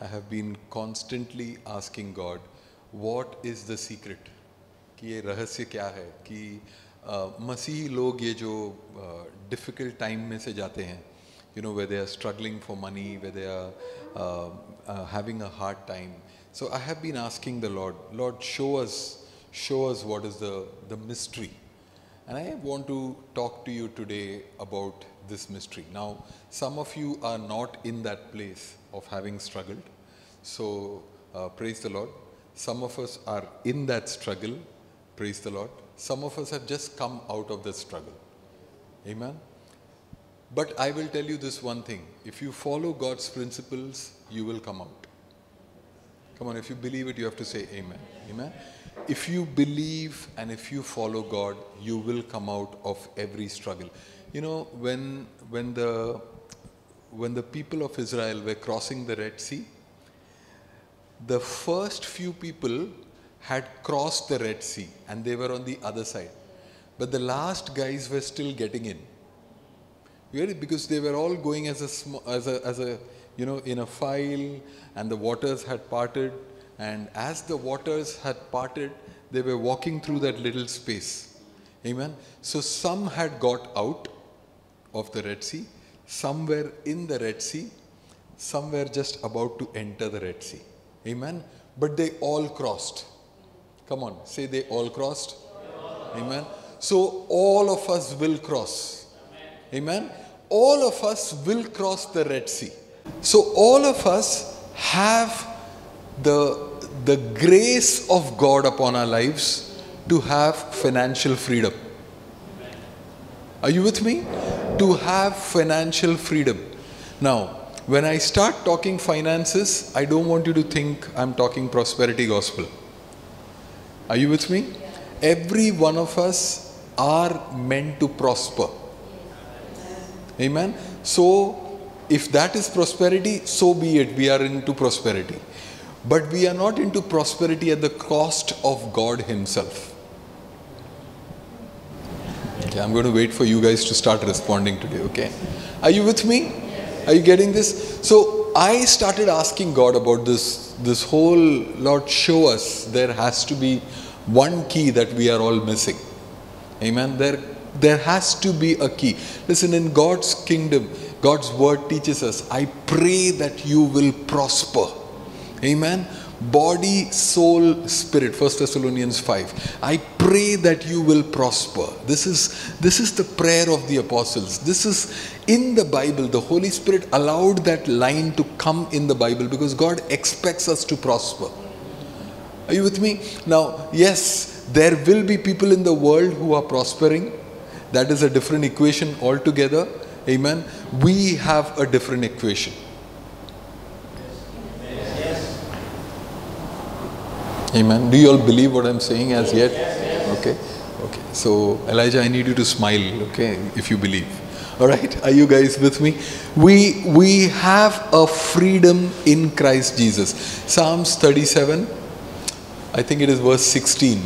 I have been constantly asking God, what is the secret? कि ये रहस्य क्या है कि मसीही लोग ये जो difficult time में से जाते हैं, you know, where they are struggling for money, where they are having a hard time. So I have been asking the Lord, Lord, show us what is the mystery. And I want to talk to you today about this mystery. Now, some of you are not in that place of having struggled. So, praise the Lord. Some of us are in that struggle. Praise the Lord. Some of us have just come out of the struggle. Amen. But I will tell you this one thing. If you follow God's principles, you will come out. Come on, if you believe it, you have to say amen. Amen. If you believe and if you follow God, you will come out of every struggle. You know, when the people of Israel were crossing the Red Sea, the first few people had crossed the Red Sea and they were on the other side. But the last guys were still getting in. Really? Because they were all going as a you know, in a file, and the waters had parted. And as the waters had parted, they were walking through that little space. Amen. So some had got out of the Red Sea, some were in the Red Sea, some were just about to enter the Red Sea. Amen. But they all crossed. Come on, say they all crossed. Amen. So all of us will cross. Amen. All of us will cross the Red Sea. So all of us have the grace of God upon our lives to have financial freedom. Are you with me? To have financial freedom. Now, when I start talking finances, I don't want you to think I'm talking prosperity gospel. Are you with me? Every one of us are meant to prosper. Amen. So, if that is prosperity, so be it. We are into prosperity. But we are not into prosperity at the cost of God Himself. Okay, I'm going to wait for you guys to start responding today, okay? Are you with me? Are you getting this? So I started asking God about this whole, Lord, show us. There has to be one key that we are all missing. Amen. There has to be a key. Listen, in God's kingdom, God's word teaches us, I pray that you will prosper. Amen. Body, soul, spirit. 1 Thessalonians 5. I pray that you will prosper. This is the prayer of the apostles. This is in the Bible. The Holy Spirit allowed that line to come in the Bible because God expects us to prosper. Are you with me? Now, yes, there will be people in the world who are prospering. That is a different equation altogether. Amen. We have a different equation. Amen. Do you all believe what I'm saying as yet? Okay. Okay. So, Elijah, I need you to smile, okay, if you believe. All right. Are you guys with me? We have a freedom in Christ Jesus. Psalms 37, I think it is verse 16.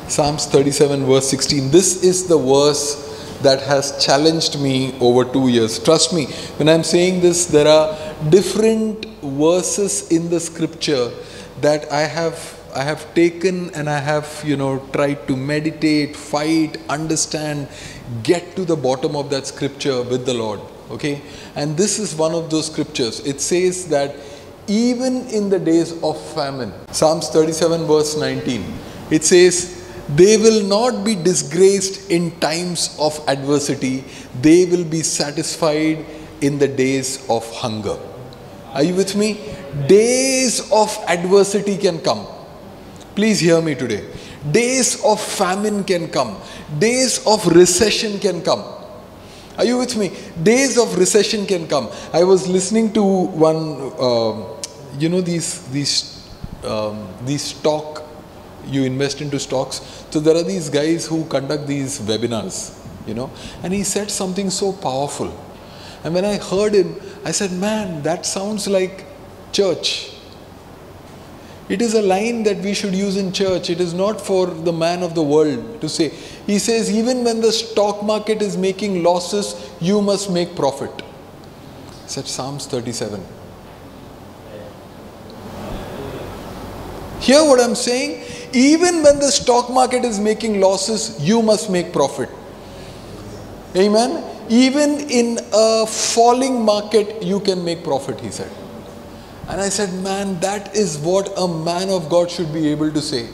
Psalms 37 verse 16. This is the verse that has challenged me over 2 years. Trust me, when I'm saying this, there are different verses in the scripture that I have taken and I have, you know, tried to meditate, fight, understand, get to the bottom of that scripture with the Lord. Okay? And this is one of those scriptures. It says that even in the days of famine, Psalms 37 verse 19, it says, they will not be disgraced in times of adversity. They will be satisfied in the days of hunger. Are you with me? Days of adversity can come. Please hear me today. Days of famine can come. Days of recession can come. Are you with me? Days of recession can come. I was listening to one, you know, these stock. You invest into stocks. So there are these guys who conduct these webinars, you know, and he said something so powerful. And when I heard him, I said, man, that sounds like church. It is a line that we should use in church. It is not for the man of the world to say. He says, even when the stock market is making losses, you must make profit. Said Psalms 37. Hear what I'm saying? Even when the stock market is making losses, you must make profit. Amen. Even in a falling market, you can make profit, he said. And I said, man, that is what a man of God should be able to say.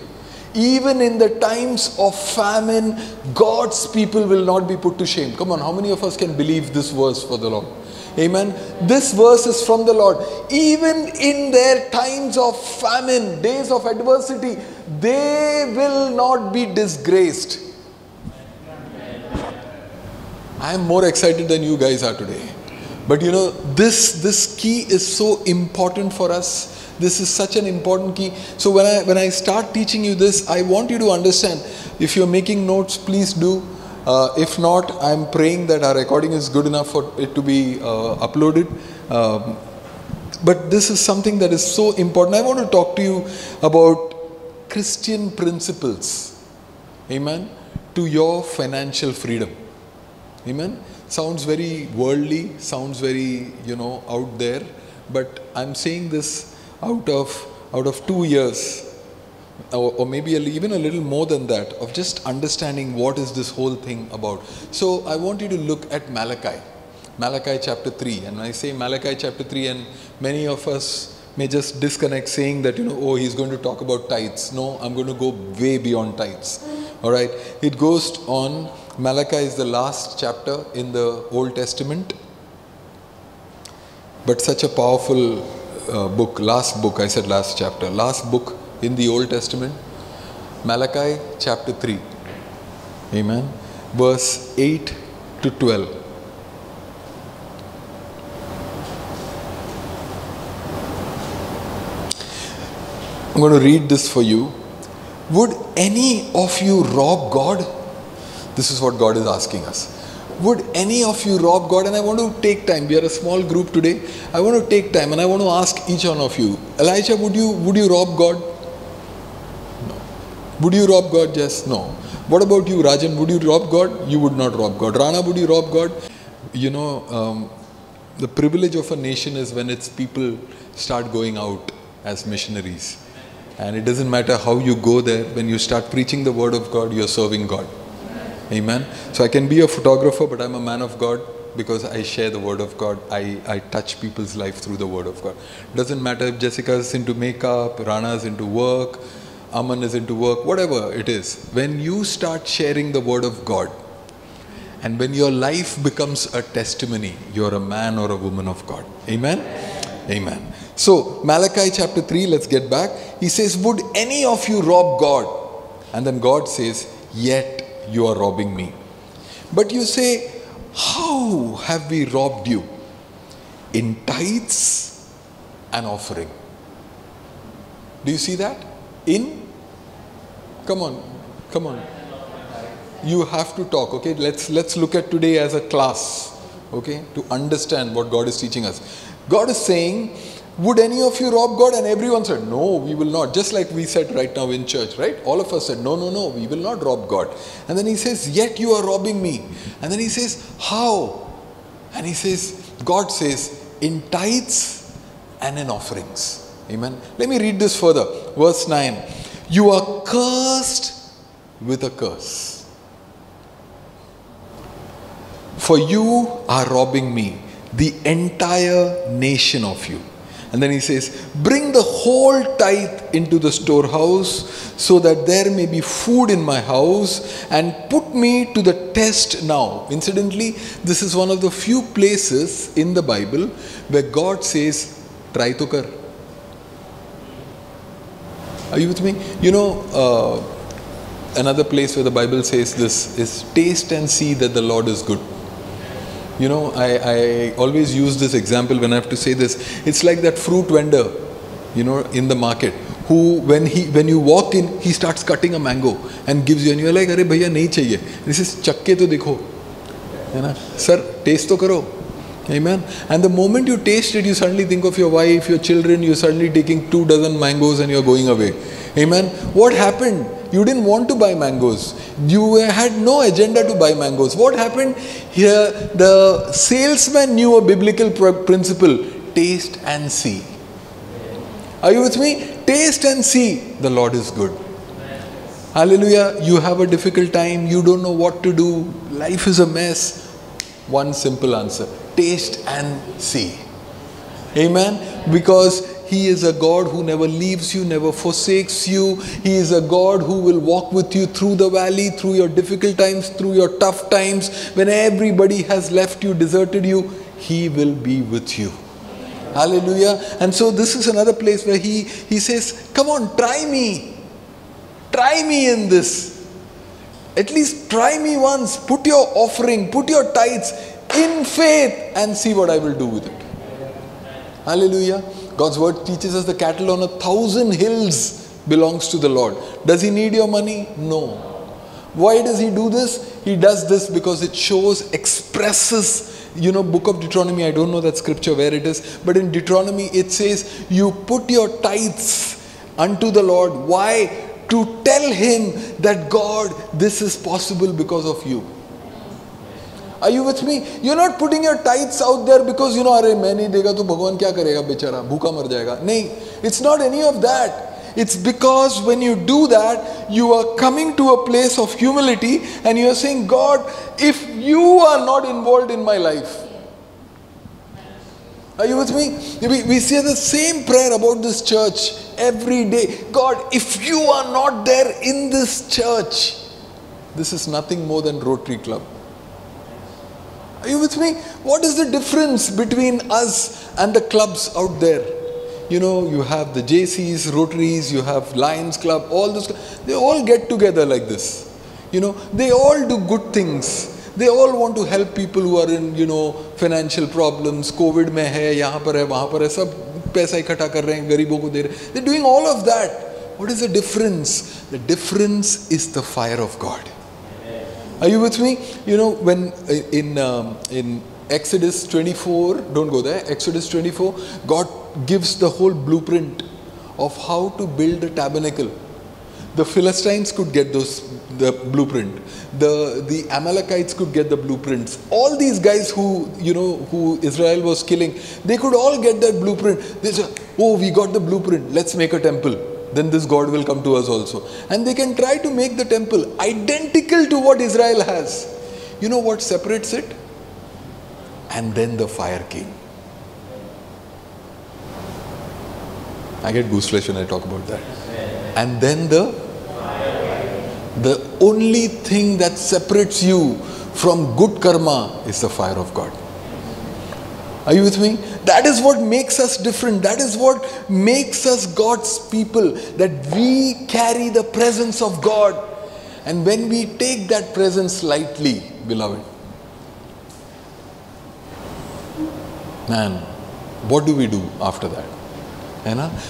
Even in the times of famine, God's people will not be put to shame. Come on, how many of us can believe this verse for the Lord? Amen. This verse is from the Lord. Even in their times of famine, days of adversity, they will not be disgraced. I am more excited than you guys are today. But you know, this key is so important for us. This is such an important key. So when I start teaching you this, I want you to understand. If you're making notes, please do. If not, I'm praying that our recording is good enough for it to be uploaded. But this is something that is so important. I want to talk to you about Christian principles. Amen. To your financial freedom. Amen. Sounds very worldly, sounds very, out there. But I'm saying this out of 2 years, or maybe even a little more than that, of just understanding what is this whole thing about. So I want you to look at Malachi chapter 3. And I say Malachi chapter 3, and many of us may just disconnect saying that, he's going to talk about tithes. No, I'm going to go way beyond tithes. All right. It goes on. Malachi is the last chapter in the Old Testament. But such a powerful book, last chapter, last book in the Old Testament. Malachi chapter 3. Amen. Verse 8 to 12. I'm going to read this for you. Would any of you rob God? This is what God is asking us. Would any of you rob God? And I want to take time. We are a small group today. I want to take time and I want to ask each one of you. Elijah, would you rob God? No. Would you rob God? Yes. No. What about you, Rajan? Would you rob God? You would not rob God. Rana, would you rob God? The privilege of a nation is when its people start going out as missionaries. And it doesn't matter how you go there. When you start preaching the word of God, you're serving God. Amen. So I can be a photographer, but I'm a man of God because I share the word of God. I touch people's life through the word of God. Doesn't matter if Jessica is into makeup, Rana is into work, Aman is into work, whatever it is. When you start sharing the word of God, and when your life becomes a testimony, you're a man or a woman of God. Amen. Amen. So Malachi chapter 3, let's get back. He says, would any of you rob God? And then God says, yet you are robbing me. But you say, how have we robbed you? In tithes and offering. Do you see that? Come on. You have to talk, okay? Let's look at today as a class, okay? To understand what God is teaching us. God is saying, would any of you rob God? And everyone said, no, we will not. Just like we said right now in church, right? All of us said, no, we will not rob God. And then he says, yet you are robbing me. And then he says, how? And he says, God says, in tithes and in offerings. Amen. Let me read this further. Verse 9. You are cursed with a curse. For you are robbing me, the entire nation of you. And then he says, bring the whole tithe into the storehouse so that there may be food in my house, and put me to the test now. Incidentally, this is one of the few places in the Bible where God says, try to kar. Are you with me? Another place where the Bible says this is, taste and see that the Lord is good. I always use this example when I have to say this. It's like that fruit vendor, in the market, who when you walk in, he starts cutting a mango and gives you, and you're like, "Arey bhaiya nahi chahiye." This is chakke to dekho, hai na? Sir, taste to karo. Amen. And the moment you taste it, you suddenly think of your wife, your children. You're suddenly taking 24 mangoes and you're going away. Amen. What happened? You didn't want to buy mangoes. You had no agenda to buy mangoes. What happened? Here, the salesman knew a biblical principle. Taste and see. Are you with me? taste and see the Lord is good. Hallelujah. You have a difficult time, you don't know what to do, life is a mess. One simple answer: taste and see. Amen. Because He is a God who never leaves you, never forsakes you. He is a God who will walk with you through the valley, through your difficult times, through your tough times. When everybody has left you, deserted you, He will be with you. Hallelujah. And so this is another place where He says, come on, try me. Try me in this. At least try me once. Put your offering, put your tithes in faith and see what I will do with it. Hallelujah. God's word teaches us the cattle on 1,000 hills belongs to the Lord. Does He need your money? No. Why does He do this? He does this because it shows, expresses, book of Deuteronomy, I don't know that scripture where it is, but in Deuteronomy it says, you put your tithes unto the Lord. Why? To tell Him that God, this is possible because of you. Are you with me? You're not putting your tithes out there because अरे मैं नहीं देगा तो भगवान क्या करेगा बेचारा, भूखा मर जाएगा. नहीं, it's not any of that. It's because when you do that, you are coming to a place of humility and you are saying, God, if you are not involved in my life. Are you with me? We say the same prayer about this church every day. God, if you are not there in this church, this is nothing more than Rotary Club. Are you with me? What is the difference between us and the clubs out there? You have the JCs, Rotaries, you have Lions Club, all those. They all get together like this. They all do good things. They all want to help people who are in, financial problems. COVID में है, यहाँ पर है, वहाँ पर है, सब पैसा इकट्ठा कर रहे हैं, गरीबों को दे रहे हैं. They're doing all of that. What is the difference? The difference is the fire of God. Are you with me? When in Exodus 24, don't go there, Exodus 24, God gives the whole blueprint of how to build a tabernacle. The Philistines could get the blueprint. The Amalekites could get the blueprints. All these guys who Israel was killing, they could all get that blueprint. They say, oh, we got the blueprint, let's make a temple. Then this God will come to us also. And they can try to make the temple identical to what Israel has. You know what separates it? And then the fire came. I get gooseflesh when I talk about that. And then the only thing that separates you from good karma is the fire of God. Are you with me? That is what makes us different. That is what makes us God's people. That we carry the presence of God. And when we take that presence lightly, beloved, man, what do we do after that?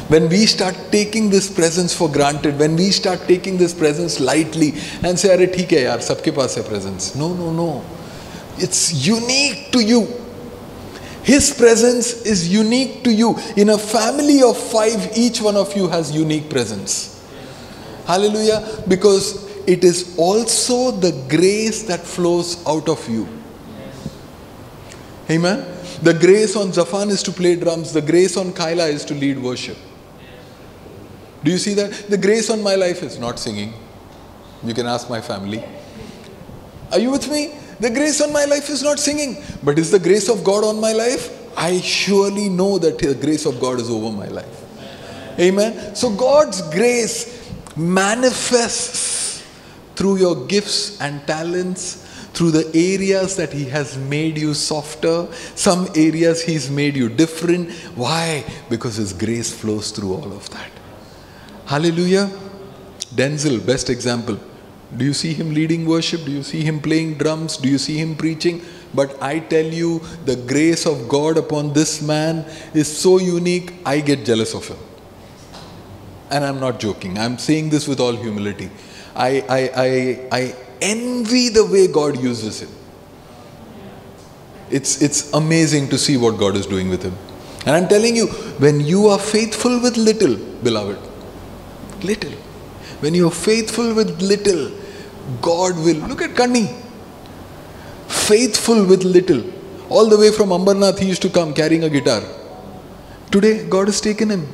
When we start taking this presence for granted, when we start taking this presence lightly and say, "Arey theek hai yaar, sabke paas hai presence." No. It's unique to you. His presence is unique to you. In a family of 5, each one of you has unique presence. Hallelujah. Because it is also the grace that flows out of you. Amen. The grace on Zafan is to play drums. The grace on Kyla is to lead worship. Do you see that? The grace on my life is not singing. You can ask my family. Are you with me? The grace on my life is not singing. But is the grace of God on my life? I surely know that the grace of God is over my life. Amen. So God's grace manifests through your gifts and talents, through the areas that He has made you softer. Some areas He's made you different. Why? Because His grace flows through all of that. Hallelujah. Denzel, best example. Do you see him leading worship? Do you see him playing drums? Do you see him preaching? But I tell you, the grace of God upon this man is so unique, I get jealous of him. And I'm not joking. I'm saying this with all humility. I envy the way God uses him. It's amazing to see what God is doing with him. And I'm telling you, when you are faithful with little, beloved, little. When you are faithful with little, God will. Look at Kanni. Faithful with little. All the way from Ambarnath, he used to come carrying a guitar. Today, God has taken him.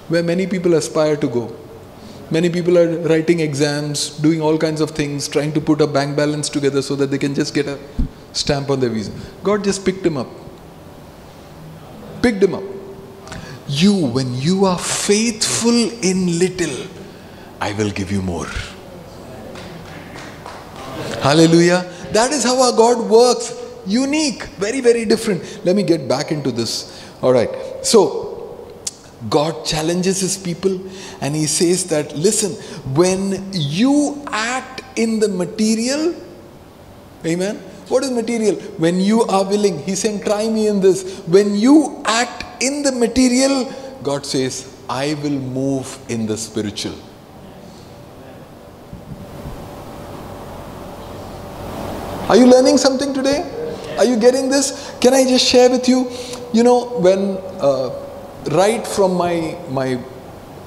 where many people aspire to go. Many people are writing exams, doing all kinds of things, trying to put a bank balance together so that they can just get a stamp on their visa. God just picked him up. Picked him up. When you are faithful in little, I will give you more. Hallelujah. That is how our God works. Unique. Very, very different. Let me get back into this. Alright. So, God challenges his people and he says that, listen, when you act in the material, amen? What is material? When you are willing, he's saying, try me in this. When you act in the material, God says, I will move in the spiritual. Are you learning something today? Are you getting this? Can I just share with you? You know, when right from my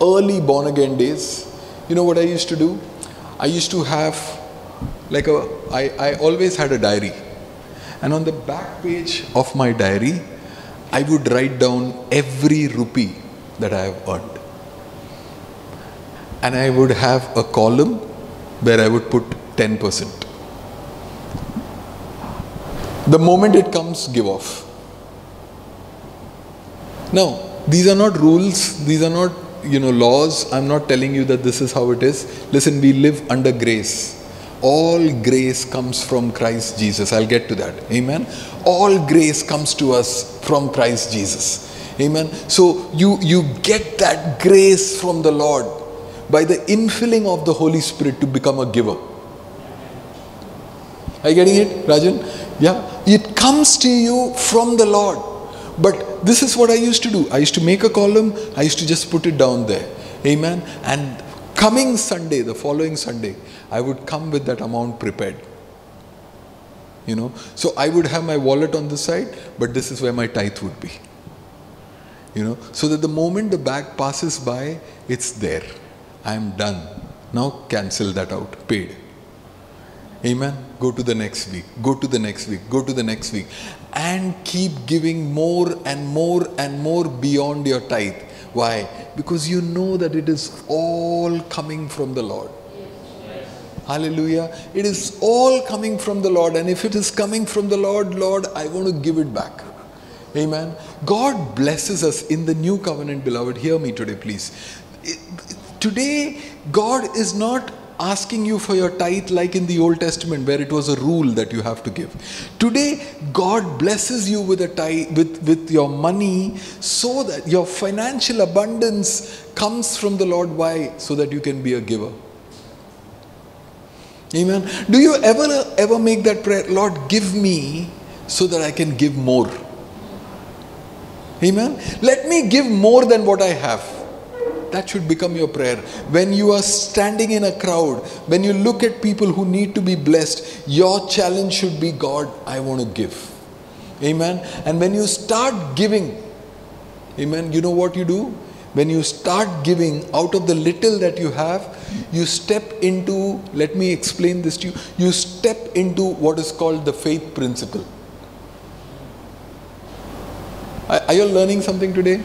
early born again days, you know what I used to do? I used to have I always had a diary, and on the back page of my diary I would write down every rupee that I have earned, and I would have a column where I would put 10%. The moment it comes, give off. Now, these are not rules, these are not, laws. I'm not telling you that this is how it is. Listen, we live under grace. All grace comes from Christ Jesus. I'll get to that. Amen. All grace comes to us from Christ Jesus. Amen. So you get that grace from the Lord by the infilling of the Holy Spirit to become a giver. Are you getting it, Rajan? Yeah. It comes to you from the Lord. But this is what I used to do. I used to make a column. I used to just put it down there. Amen. And coming Sunday, the following Sunday, I would come with that amount prepared. So I would have my wallet on this side, but this is where my tithe would be. So that the moment the bag passes by, it's there. I'm done. Now cancel that out. Paid. Amen. Go to the next week. Go to the next week. Go to the next week. And keep giving more and more and more beyond your tithe. Why? Because you know that it is all coming from the Lord. Hallelujah. It is all coming from the Lord. And if it is coming from the Lord, Lord, I want to give it back. Amen. God blesses us in the new covenant, beloved. Hear me today, please. Today, God is not asking you for your tithe like in the Old Testament where it was a rule that you have to give. Today, God blesses you with a tithe, with your money, so that your financial abundance comes from the Lord. Why? So that you can be a giver. Amen. Do you ever make that prayer, Lord, give me so that I can give more? Amen. Let me give more than what I have. That should become your prayer. When you are standing in a crowd, when you look at people who need to be blessed, your challenge should be, God, I want to give. Amen. And when you start giving, amen, you know what you do? When you start giving out of the little that you have, you step into, let me explain this to you, you step into what is called the faith principle. Are you learning something today?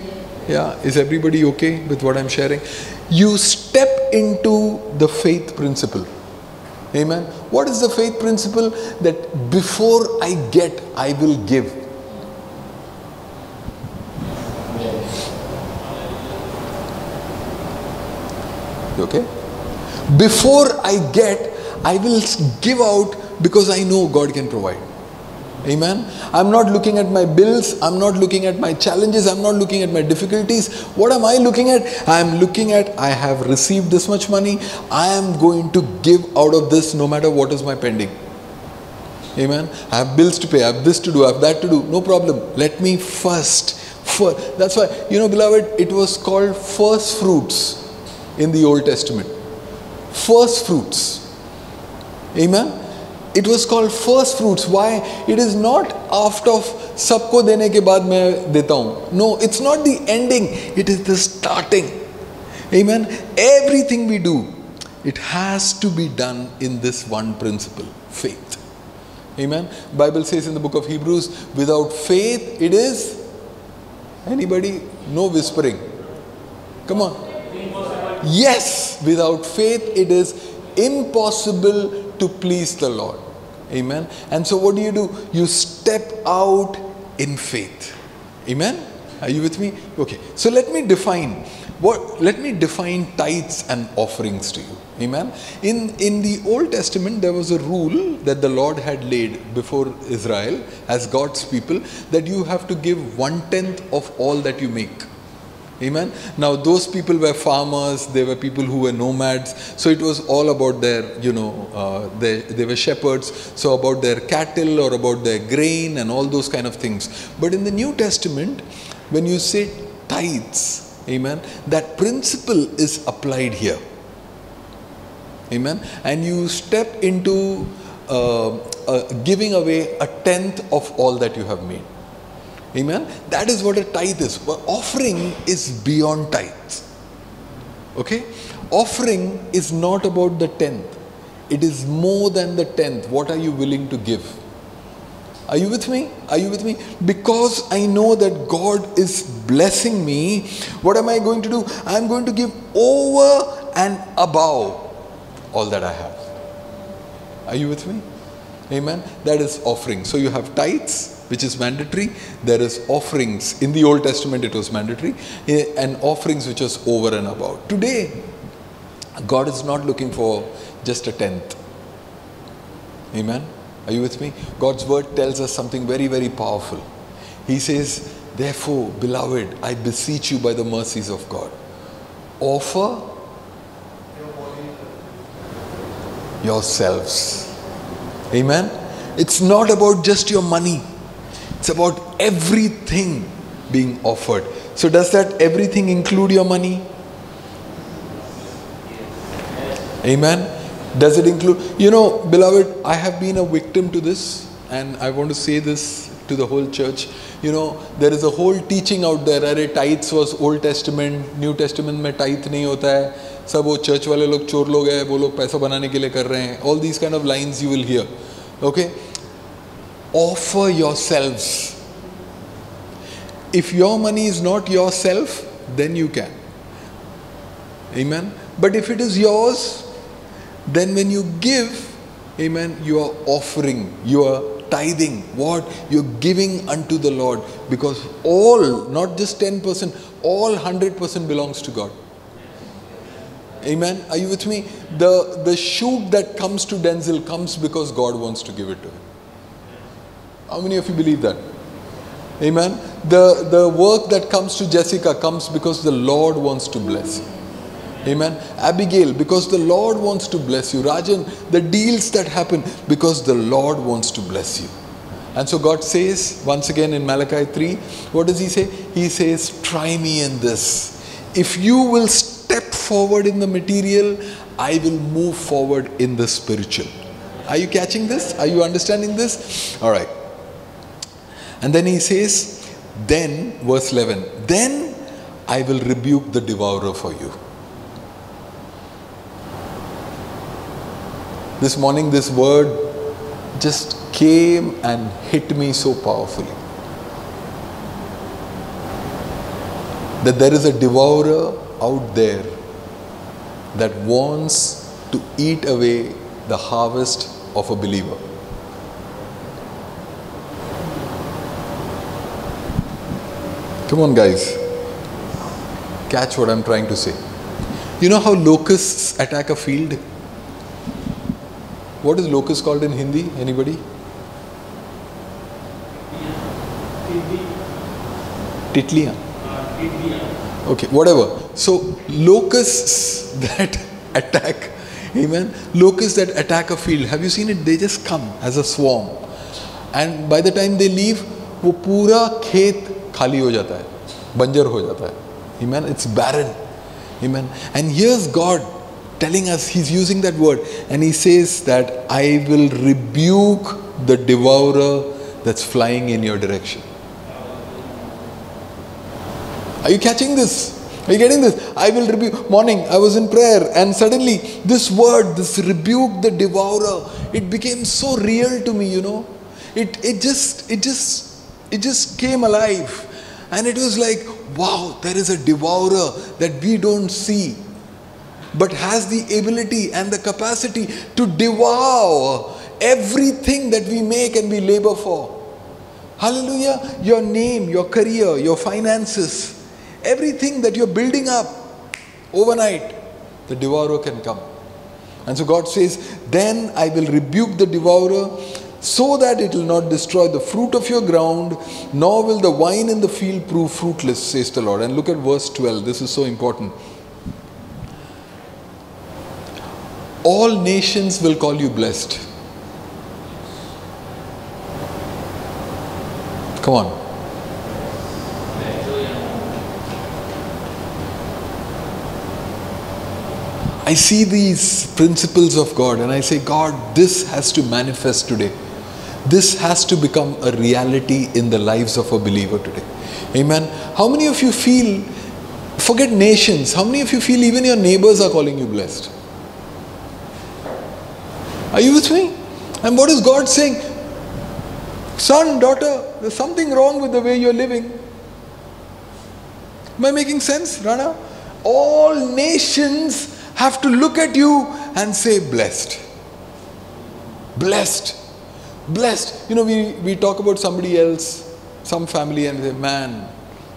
Yeah, is everybody okay with what I'm sharing? You step into the faith principle. Amen. What is the faith principle? That before I get, I will give. You okay? Before I get, I will give out because I know God can provide. Amen. I'm not looking at my bills. I'm not looking at my challenges. I'm not looking at my difficulties. What am I looking at? I'm looking at, I have received this much money. I am going to give out of this no matter what is my pending. Amen. I have bills to pay. I have this to do. I have that to do. No problem. Let me first. That's why, beloved, it was called first fruits in the Old Testament. First fruits. Amen. It was called first fruits. Why? It is not after sabko dene ke baad main deta hu. No, it's not the ending. It is the starting. Amen. Everything we do, it has to be done in this one principle, faith. Amen. Bible says in the book of Hebrews, without faith, it is, anybody? No whispering. Come on. Yes, without faith it is impossible to please the Lord. Amen. And so what do? You step out in faith. Amen. Are you with me? Okay. So let me define tithes and offerings to you. Amen. In the Old Testament, there was a rule that the Lord had laid before Israel as God's people, that you have to give 1/10 of all that you make. Amen. Now those people were farmers, they were people who were nomads, so it was all about their, they were shepherds, so about their cattle or about their grain and all those kind of things. But in the New Testament, when you say tithes, amen, that principle is applied here. Amen. And you step into giving away 1/10 of all that you have made. Amen. That is what a tithe is. But offering is beyond tithes. Okay? Offering is not about the 10th. It is more than the 10th. What are you willing to give? Are you with me? Are you with me? Because I know that God is blessing me, what am I going to do? I am going to give over and above all that I have. Are you with me? Amen. That is offering. So you have tithes, which is mandatory. There is offerings. In the Old Testament it was mandatory, and offerings which was over and above. Today God is not looking for just a 10th. Amen. Are you with me? God's word tells us something very, very powerful. He says, therefore, beloved, I beseech you by the mercies of God, offer yourselves. Amen. It's not about just your money. It's about everything being offered. So does that everything include your money? Amen. Does it include? Beloved, I have been a victim to this, and I want to say this to the whole church. There is a whole teaching out there. Arey, tithes was Old Testament, New Testament में tithe नहीं होता है. सब वो church वाले लोग चोर लोग हैं, वो लोग पैसा बनाने के लिए कर रहे हैं. All these kind of lines you will hear. Okay? Offer yourselves. If your money is not yourself, then you can. Amen. But if it is yours, then when you give, amen, you are offering, you are tithing. What? You're giving unto the Lord, because all, not just 10%, all 100% belongs to God. Amen. Are you with me? The shoot that comes to Denzel comes because God wants to give it to him. How many of you believe that? Amen. The work that comes to Jessica comes because the Lord wants to bless you. Amen. Abigail, because the Lord wants to bless you. Rajan, the deals that happen because the Lord wants to bless you. And so God says, once again in Malachi 3, what does he say? He says, try me in this. If you will step forward in the material, I will move forward in the spiritual. Are you catching this? Are you understanding this? All right. And then he says, then, verse 11, then I will rebuke the devourer for you. This morning, this word just came and hit me so powerfully. That there is a devourer out there that wants to eat away the harvest of a believer. Come on, guys. Catch what I'm trying to say. You know how locusts attack a field? What is locust called in Hindi? Anybody? Titliyan. Okay, whatever. So locusts that attack, amen, locusts that attack a field, have you seen it? They just come as a swarm, and by the time they leave, वो पूरा खेत खाली हो जाता है, बंजर हो जाता है. Amen. It's barren. Amen. And here's God telling us, he's using that word, and he says that I will rebuke the devourer that's flying in your direction. Are you catching this? Are you getting this? I will rebuke. Morning, I was in prayer, and suddenly this word, this rebuke the devourer, it became so real to me, It just came alive. And it was like, wow, there is a devourer that we don't see, but has the ability and the capacity to devour everything that we make and we labor for. Hallelujah. Your name, your career, your finances, everything that you're building up overnight, the devourer can come. And so God says, then I will rebuke the devourer, so that it will not destroy the fruit of your ground, nor will the wine in the field prove fruitless, says the Lord. And look at verse 12. This is so important. All nations will call you blessed. Come on. I see these principles of God and I say, God, this has to manifest today. This has to become a reality in the lives of a believer today. Amen. How many of you feel, forget nations, how many of you feel even your neighbors are calling you blessed? Are you with me? And what is God saying? Son, daughter, there's something wrong with the way you're living. Am I making sense, Rana? All nations have to look at you and say, blessed. Blessed. Blessed. You know, we talk about somebody else, some family, and say, man,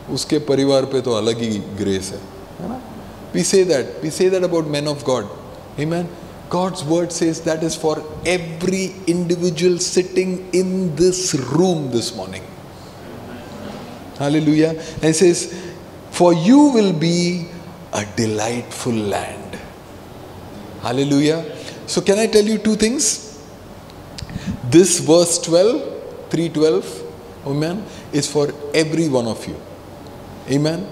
uske parivar pe to alag hi grace hai. We say that. We say that about men of God. Amen. God's word says that is for every individual sitting in this room this morning. Hallelujah. And it says, for you will be a delightful land. Hallelujah. So can I tell you two things? This verse 12, 3:12, amen, is for every one of you. Amen.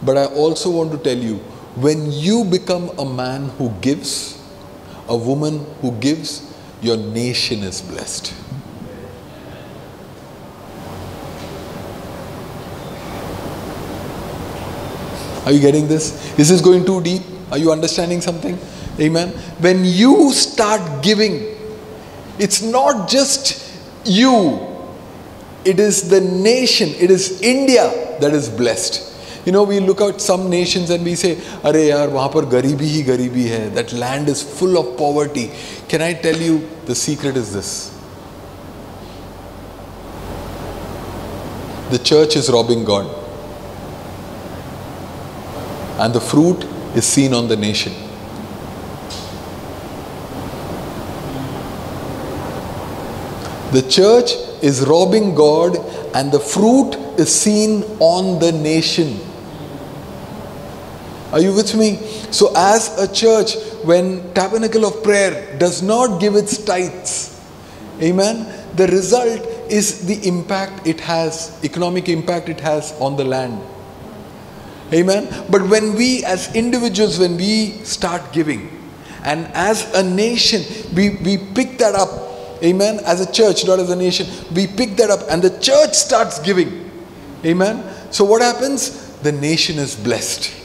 But I also want to tell you, when you become a man who gives, a woman who gives, your nation is blessed. Are you getting this? Is this going too deep? Are you understanding something? Amen. When you start giving, it's not just you, it is the nation, it is India that is blessed. You know, we look at some nations and we say, "Arey yaar, wahan par garibi hi garibi hai. That land is full of poverty." Can I tell you, the secret is this? The church is robbing God, and the fruit is seen on the nation. The church is robbing God, and the fruit is seen on the nation. Are you with me? So as a church, when Tabernacle of Prayer does not give its tithes, amen, the result is the impact it has, economic impact it has on the land. Amen. But when we as individuals, when we start giving, and as a nation, we pick that up, amen, as a church, not as a nation, we pick that up and the church starts giving. Amen. So what happens? The nation is blessed.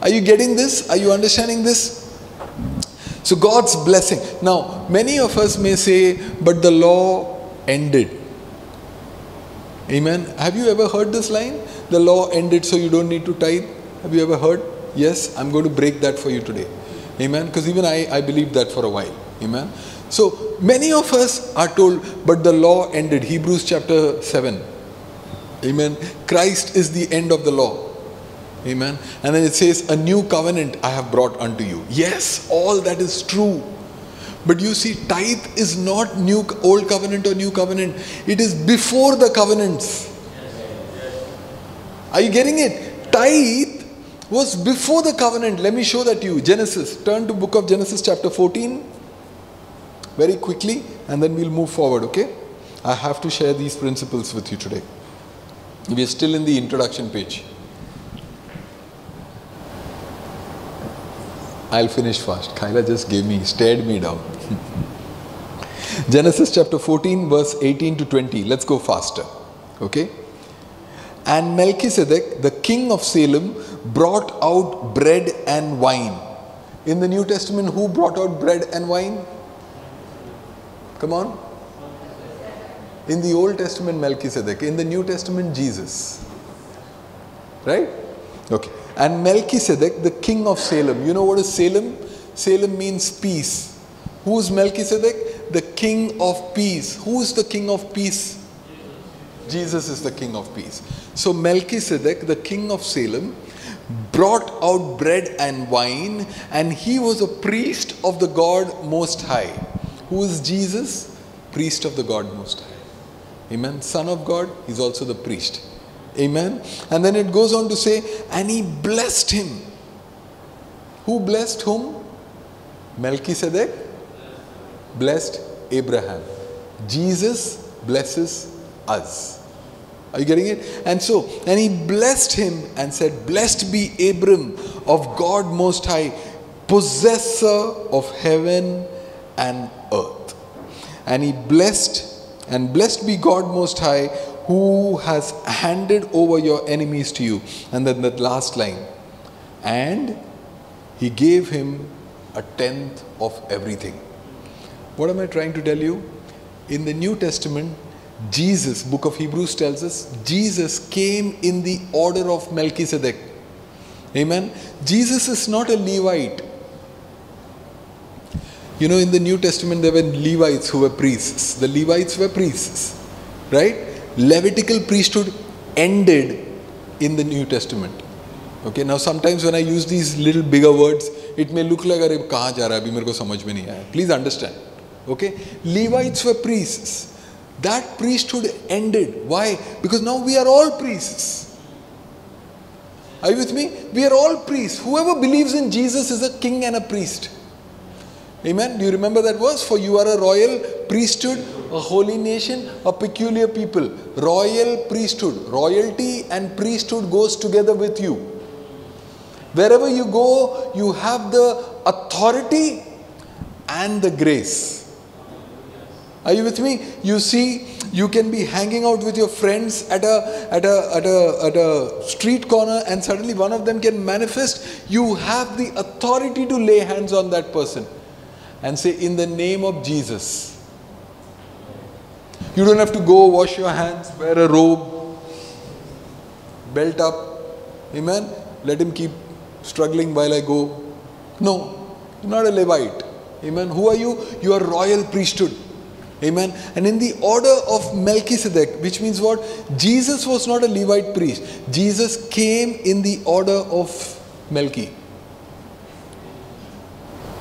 Are you getting this? Are you understanding this? So God's blessing. Now, many of us may say, but the law ended. Amen. Have you ever heard this line? The law ended, so you don't need to tithe. Have you ever heard? Yes, I'm going to break that for you today. Amen. Because even I believed that for a while. Amen. So many of us are told, but the law ended. Hebrews chapter 7. Amen. Christ is the end of the law. Amen. And then it says, a new covenant I have brought unto you. Yes, all that is true. But you see, tithe is not new old covenant or new covenant. It is before the covenants. Are you getting it? Tithe was before the covenant. Let me show that to you. Genesis. Turn to book of Genesis chapter 14. Very quickly. And then we'll move forward, okay? I have to share these principles with you today. We are still in the introduction page. I'll finish fast. Kyla just stared me down. Genesis chapter 14 verse 18 to 20. Let's go faster. Okay? And Melchizedek, the king of Salem, brought out bread and wine. In the New Testament, who brought out bread and wine? Come on. In the Old Testament, Melchizedek. In the New Testament, Jesus. Right? Okay. And Melchizedek, the king of Salem. You know what is Salem? Salem means peace. Who is Melchizedek? The king of peace. Who is the king of peace? Jesus is the king of peace. So Melchizedek, the king of Salem, brought out bread and wine, and he was a priest of the God Most High. Who is Jesus? Priest of the God Most High. Amen. Son of God, he's also the priest. Amen. And then it goes on to say, and he blessed him. Who blessed whom? Melchizedek blessed Abraham. Jesus blesses us. Are you getting it? And he blessed him and said, blessed be Abram of God Most High, possessor of heaven and earth. And he blessed, and blessed be God Most High, who has handed over your enemies to you. And then that last line, and he gave him a tenth of everything. What am I trying to tell you? In the New Testament, Jesus, book of Hebrews tells us, Jesus came in the order of Melchizedek. Amen. Jesus is not a Levite. You know, in the New Testament there were Levites who were priests. The Levites were priests, right? Levitical priesthood ended in the New Testament. Okay, now sometimes when I use these little bigger words, it may look like, "Arey, kahan ja raha hai? Abhi mere ko samajh mein nahi aaya." Please understand. Okay, Levites were priests. That priesthood ended. Why? Because now we are all priests. Are you with me? We are all priests. Whoever believes in Jesus is a king and a priest. Amen. Do you remember that verse? For you are a royal priesthood, a holy nation, a peculiar people. Royal priesthood. Royalty and priesthood goes together with you. Wherever you go, you have the authority and the grace. Are you with me? You see, you can be hanging out with your friends at a street corner, and suddenly one of them can manifest. You have the authority to lay hands on that person and say, in the name of Jesus. You don't have to go wash your hands, wear a robe, belt up. Amen. Let him keep struggling while I go. No, you're not a Levite. Amen. Who are you? You are royal priesthood. Amen. And in the order of Melchizedek, which means what? Jesus was not a Levite priest. Jesus came in the order of Melchi.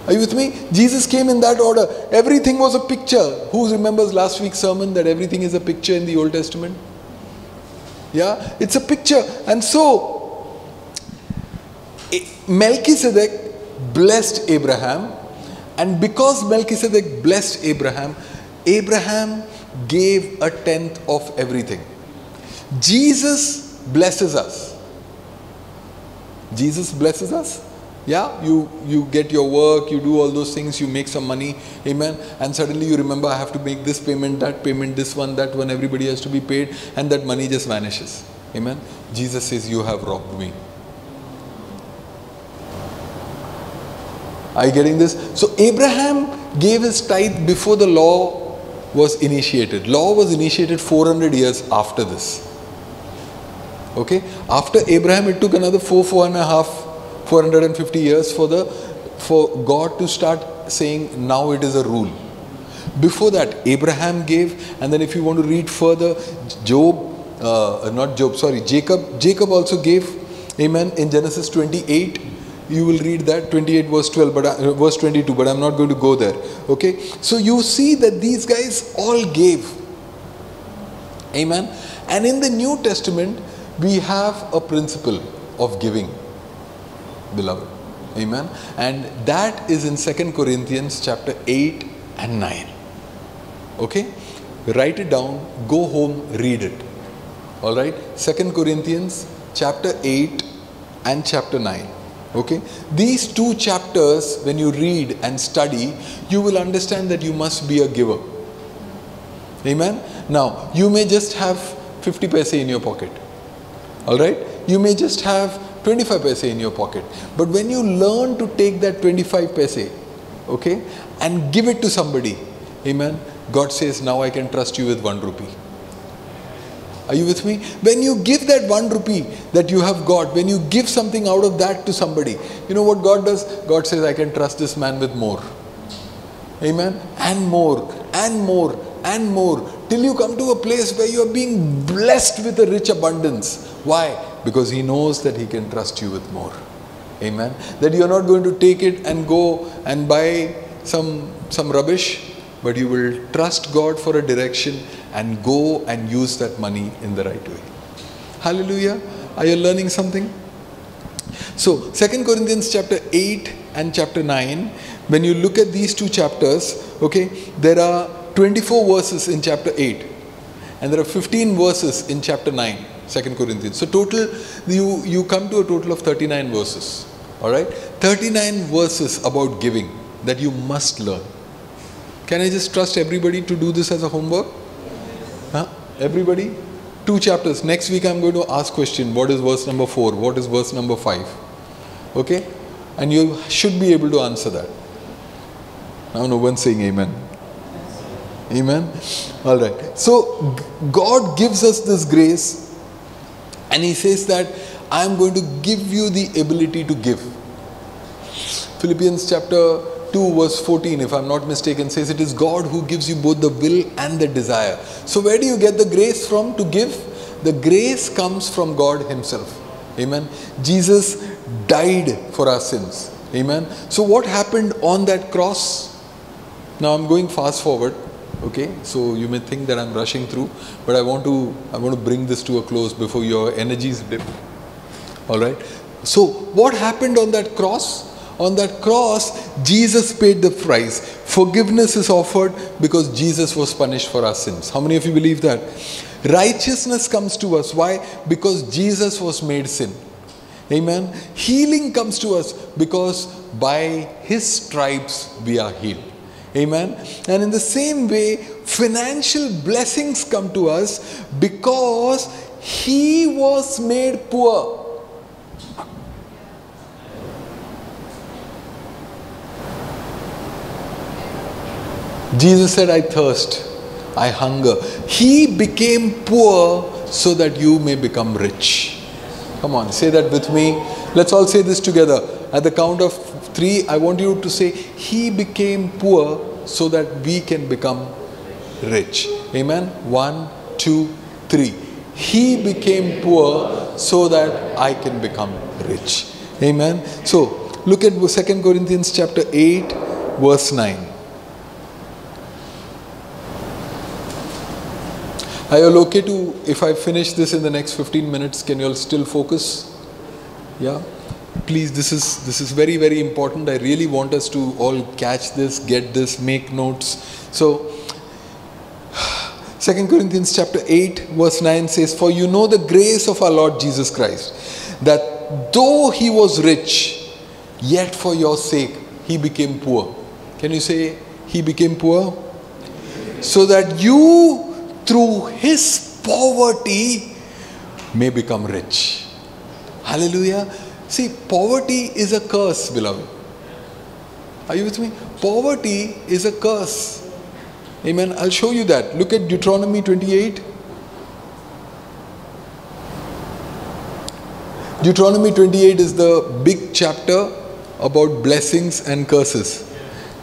Are you with me? Jesus came in that order. Everything was a picture. Who remembers last week's sermon that everything is a picture in the Old Testament? Yeah, it's a picture. And so, Melchizedek blessed Abraham. And because Melchizedek blessed Abraham, Abraham gave a tenth of everything. Jesus blesses us. Jesus blesses us. Yeah, you get your work, you do all those things, you make some money. Amen. And suddenly you remember, I have to make this payment, this one, that one, everybody has to be paid, and that money just vanishes. Amen. Jesus says, you have robbed me. Are you getting this? So Abraham gave his tithe before the law was initiated. Law was initiated 400 years after this. Okay? After Abraham, it took another 450 years for God to start saying, now it is a rule. Before that, Abraham gave, and then if you want to read further, Jacob also gave. Amen. In Genesis 28, you will read that, 28 verse 12, verse 22, but I'm not going to go there. Okay. So you see that these guys all gave. Amen. And in the New Testament, we have a principle of giving, beloved. Amen. And that is in 2 Corinthians chapter 8 and 9. Okay. Write it down, go home, read it. Alright. 2 Corinthians chapter 8 and chapter 9. Okay. These two chapters, when you read and study, you will understand that you must be a giver. Amen. Now, you may just have 50 paise in your pocket. Alright. You may just have 25 paise in your pocket. But when you learn to take that 25 paise, okay, and give it to somebody, amen, God says, now I can trust you with 1 rupee. Are you with me? When you give that 1 rupee that you have got, when you give something out of that to somebody, you know what God does? God says, I can trust this man with more. Amen? And more, and more, and more. Till you come to a place where you are being blessed with a rich abundance. Why? Because He knows that He can trust you with more. Amen? That you are not going to take it and go and buy some rubbish, but you will trust God for a direction and go and use that money in the right way. Hallelujah. Are you learning something? So 2 Corinthians chapter 8 and chapter 9, when you look at these two chapters, okay, there are 24 verses in chapter 8 and there are 15 verses in chapter 9, 2 Corinthians. So total, you come to a total of 39 verses. Alright? 39 verses about giving that you must learn. Can I just trust everybody to do this as a homework? Huh? Everybody? 2 chapters. Next week I'm going to ask question. What is verse number 4? What is verse number 5? Okay? And you should be able to answer that. Now no one's saying amen. Amen? Alright. So God gives us this grace and He says that I am going to give you the ability to give. Philippians chapter 2 verse 14, if I'm not mistaken, says it is God who gives you both the will and the desire. So where do you get the grace from to give? The grace comes from God Himself. Amen. Jesus died for our sins. Amen. So what happened on that cross? Now I'm going fast forward. Okay, so you may think that I'm rushing through, but I want to bring this to a close before your energies dip. Alright. So what happened on that cross? On that cross, Jesus paid the price. Forgiveness is offered because Jesus was punished for our sins. How many of you believe that? Righteousness comes to us. Why? Because Jesus was made sin. Amen. Healing comes to us because by His stripes we are healed. Amen. And in the same way, financial blessings come to us because He was made poor. Jesus said, I thirst, I hunger. He became poor so that you may become rich. Come on, say that with me. Let's all say this together. At the count of 3, I want you to say, He became poor so that we can become rich. Amen. 1, 2, 3. He became poor so that I can become rich. Amen. So, look at 2 Corinthians chapter 8, verse 9. Are you all okay to, if I finish this in the next 15 minutes, can you all still focus? Yeah? Please, this is very, very important. I really want us to all catch this, get this, make notes. So, 2 Corinthians chapter 8 verse 9 says, for you know the grace of our Lord Jesus Christ, that though He was rich, yet for your sake He became poor. Can you say, He became poor? So that you through His poverty may become rich. Hallelujah. See, poverty is a curse, beloved. Are you with me? Poverty is a curse. Amen. I'll show you that. Look at Deuteronomy 28. Deuteronomy 28 is the big chapter about blessings and curses.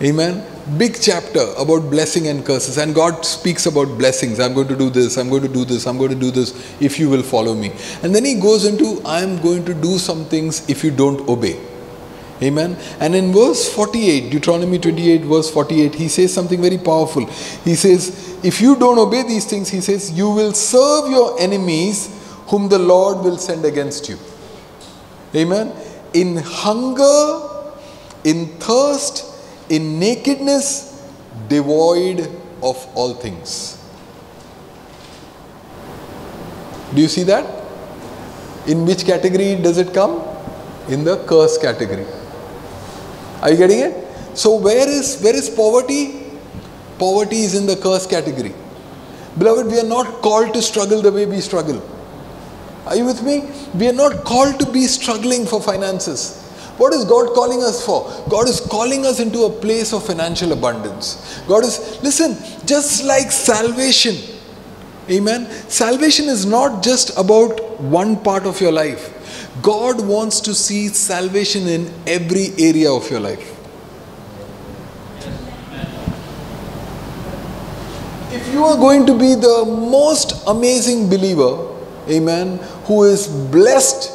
Amen. Big chapter about blessing and curses, and God speaks about blessings. I'm going to do this, I'm going to do this, I'm going to do this if you will follow me. And then He goes into, I'm going to do some things if you don't obey. Amen. And in verse 48, Deuteronomy 28 verse 48, He says something very powerful. He says, if you don't obey these things, He says, you will serve your enemies whom the Lord will send against you. Amen. In hunger, in thirst, in nakedness, devoid of all things. Do you see that? In which category does it come? In the curse category. Are you getting it? So where is poverty? Poverty is in the curse category. Beloved, we are not called to struggle the way we struggle. Are you with me? We are not called to be struggling for finances. What is God calling us for? God is calling us into a place of financial abundance. God is, listen, just like salvation. Amen. Salvation is not just about one part of your life. God wants to see salvation in every area of your life. If you are going to be the most amazing believer, amen, who is blessed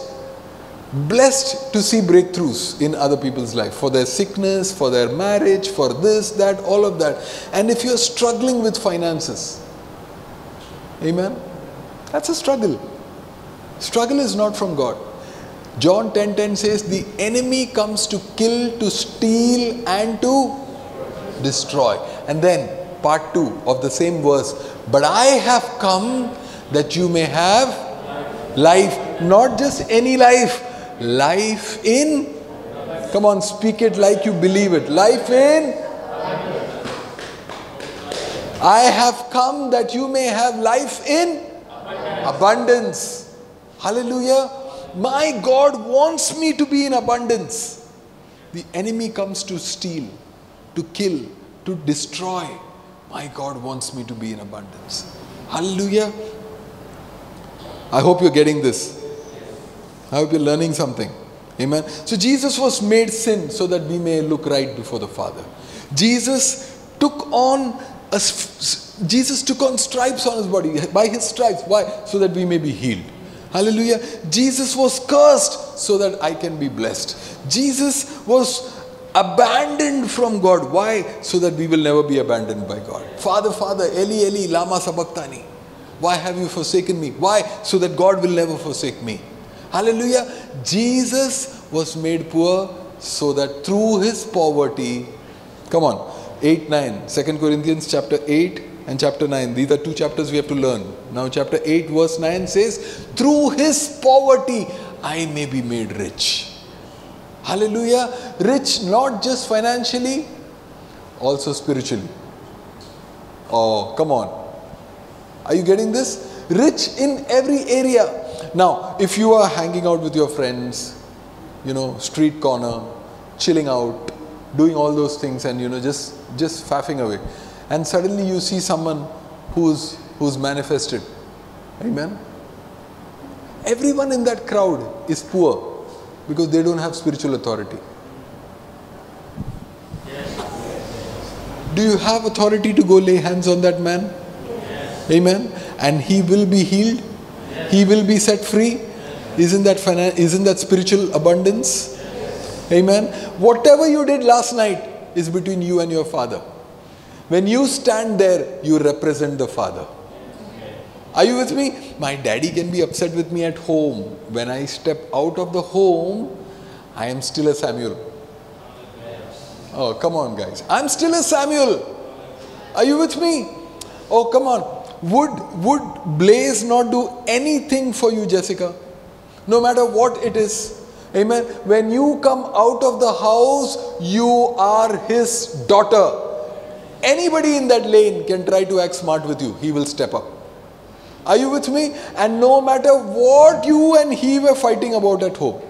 to see breakthroughs in other people's life, for their sickness, for their marriage, for this, that, all of that. And if you're struggling with finances, amen, that's a struggle. Struggle is not from God. John 10:10 says, the enemy comes to kill, to steal, and to destroy. And then part 2 of the same verse, but I have come that you may have life. Not just any life. Life in, come on, speak it like you believe it. Life in, I have come that you may have life in abundance. Hallelujah. My God wants me to be in abundance. The enemy comes to steal, to kill, to destroy. My God wants me to be in abundance. Hallelujah. I hope you're getting this. I hope you're learning something. Amen. So Jesus was made sin so that we may look right before the Father. Jesus took on stripes on his body. By his stripes. Why? So that we may be healed. Hallelujah. Jesus was cursed so that I can be blessed. Jesus was abandoned from God. Why? So that we will never be abandoned by God. Father, Father, Eli, Eli, lama sabachthani. Why have you forsaken me? Why? So that God will never forsake me. Hallelujah. Jesus was made poor so that through his poverty, come on, 8-9, 2 Corinthians chapter 8 and chapter 9. These are 2 chapters we have to learn. Now chapter 8 verse 9 says, through his poverty I may be made rich. Hallelujah. Rich not just financially, also spiritually. Oh, come on. Are you getting this? Rich in every area. Now, if you are hanging out with your friends, street corner, chilling out, doing all those things and, just faffing away. And suddenly you see someone who's manifested. Amen. Everyone in that crowd is poor because they don't have spiritual authority. Do you have authority to go lay hands on that man? Amen. And he will be healed. He will be set free. Isn't that spiritual abundance? Amen. Whatever you did last night is between you and your Father. When you stand there, you represent the Father. Are you with me? My daddy can be upset with me at home. When I step out of the home, I am still a Samuel. Oh, come on guys. I'm still a Samuel. Are you with me? Oh, come on. Would Blaze not do anything for you, Jessica? No matter what it is. Amen. When you come out of the house, you are his daughter. Anybody in that lane can try to act smart with you. He will step up. Are you with me? And no matter what you and he were fighting about at home.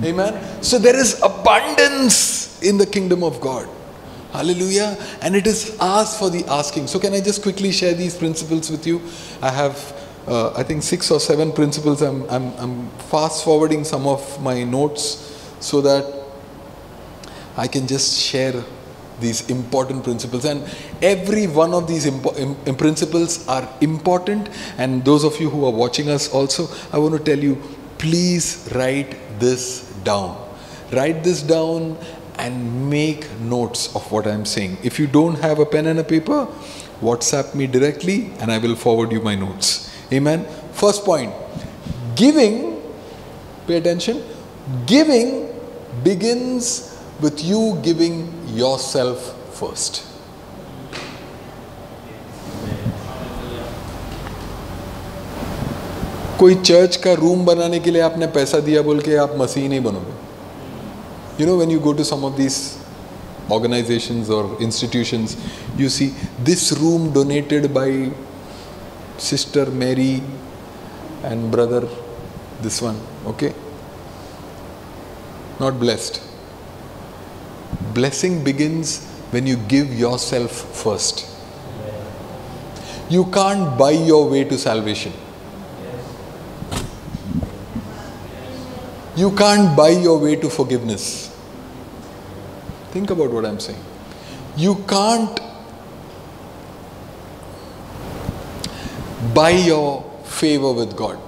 Amen. So there is abundance in the kingdom of God. Hallelujah. And it is asked for the asking. So can I just quickly share these principles with you? I have I think 6 or 7 principles. I'm fast forwarding some of my notes so that I can just share these important principles. And every one of these principles are important. And those of you who are watching us also, I want to tell you, please write this down. Write this down and make notes of what I'm saying. If you don't have a pen and a paper, WhatsApp me directly and I will forward you my notes. Amen. First point, giving, pay attention, giving begins with you giving yourself first. कोई church का room बनाने के लिए आपने पैसा दिया बोल के आप मसीह नहीं बनोगे. You know, when you go to some of these organizations or institutions, you see this room donated by Sister Mary and brother this one, okay? Not blessed. Blessing begins when you give yourself first. You can't buy your way to salvation. You can't buy your way to forgiveness. Think about what I'm saying. You can't buy your favor with God.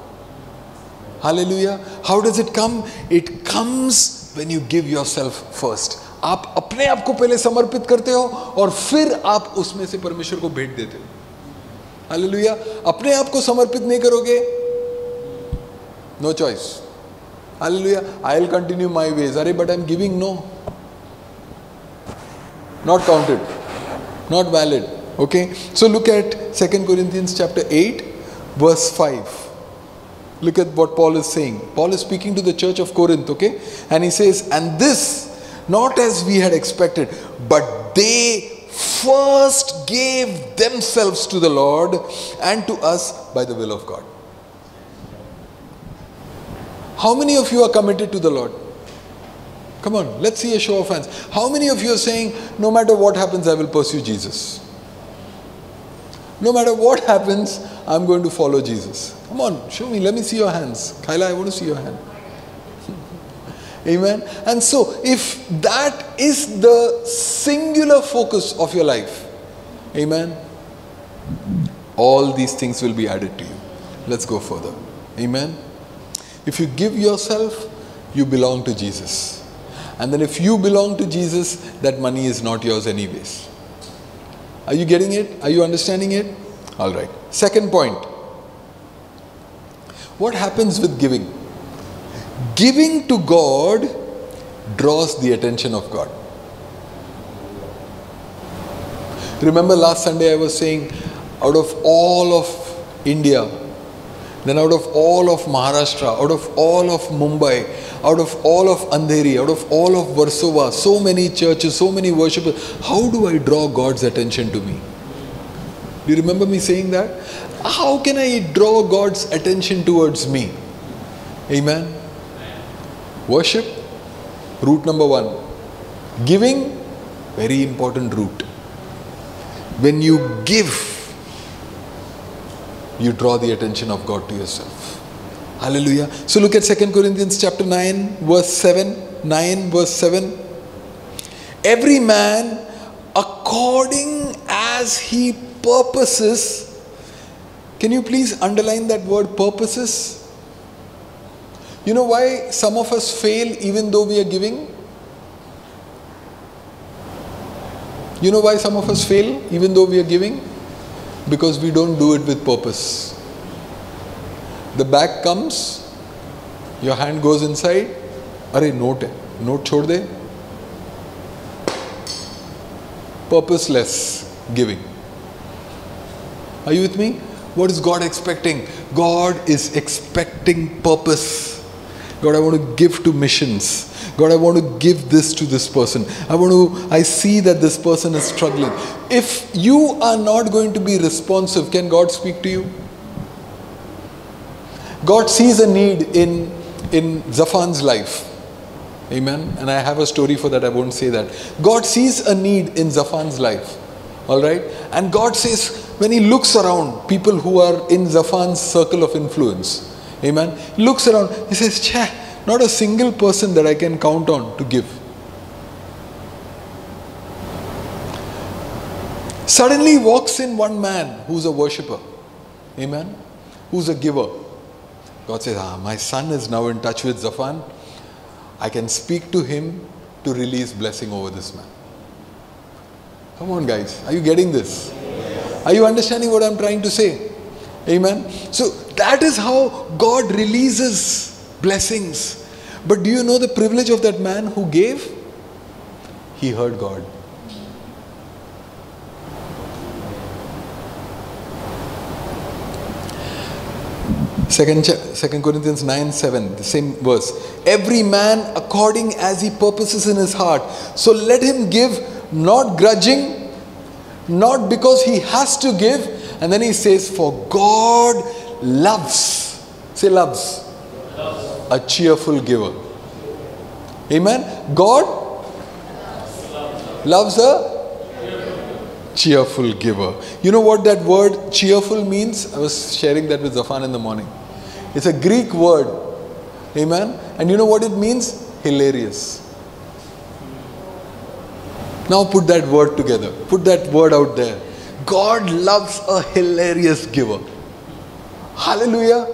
Hallelujah. How does it come? It comes when you give yourself first. आप अपने आप को पहले समर्पित करते हो और फिर आप उसमें से परमेश्वर को भेंट देते हो. हालेलुया. अपने आप को समर्पित नहीं करोगे, no choice. Hallelujah. I'll continue my ways. Arey, but I'm giving, no. Not counted. Not valid. Okay. So look at 2 Corinthians chapter 8, verse 5. Look at what Paul is saying. Paul is speaking to the church of Corinth, okay? And he says, and this, not as we had expected, but they first gave themselves to the Lord and to us by the will of God. How many of you are committed to the Lord? Come on, let's see a show of hands. How many of you are saying, no matter what happens, I will pursue Jesus? No matter what happens, I'm going to follow Jesus. Come on, show me. Let me see your hands. Kaila, I want to see your hand. Amen. And so, if that is the singular focus of your life, amen, all these things will be added to you. Let's go further. Amen. If you give yourself, you belong to Jesus. And then if you belong to Jesus, that money is not yours anyways. Are you getting it? Are you understanding it? All right. Second point. What happens with giving? Giving to God draws the attention of God. Remember last Sunday I was saying, out of all of India, then out of all of Maharashtra, out of all of Mumbai, out of all of Andheri, out of all of Warsaw, so many churches, so many worshippers, how do I draw God's attention to me? Do you remember me saying that? How can I draw God's attention towards me? Amen. Worship, route number one. Giving, very important route. When you give, you draw the attention of God to yourself. Hallelujah. So look at 2 Corinthians chapter 9, verse 7. 9 verse 7. Every man according as he purposes. Can you please underline that word, purposes? You know why some of us fail even though we are giving? You know why some of us fail even though we are giving? Because we don't do it with purpose. The bag comes, your hand goes inside, arey note hai, note chhod de. Purposeless giving. Are you with me? What is God expecting? God is expecting purpose. God, I want to give to missions. God, I want to give this to this person. I see that this person is struggling. If you are not going to be responsive, can God speak to you? God sees a need in Zafan's life. Amen. And I have a story for that. I won't say that. God sees a need in Zafan's life. All right. And God says, when he looks around, people who are in Zafan's circle of influence, amen, he looks around, he says, Chah, not a single person that I can count on to give. Suddenly walks in one man who's a worshipper, amen, who's a giver. God says, my son is now in touch with Zafan. I can speak to him to release blessing over this man. Come on guys, are you getting this? Are you understanding what I'm trying to say? Amen. So that is how God releases blessings. But do you know the privilege of that man who gave? He heard God. Second Corinthians 9:7, the same verse. Every man according as he purposes in his heart. So let him give, not grudging, not because he has to give. And then he says, for God loves, say loves, a cheerful giver. Amen. God loves a cheerful giver. You know what that word cheerful means? I was sharing that with Zafan in the morning. It's a Greek word. Amen. And you know what it means? Hilarious. Now put that word together. Put that word out there. God loves a hilarious giver. Hallelujah.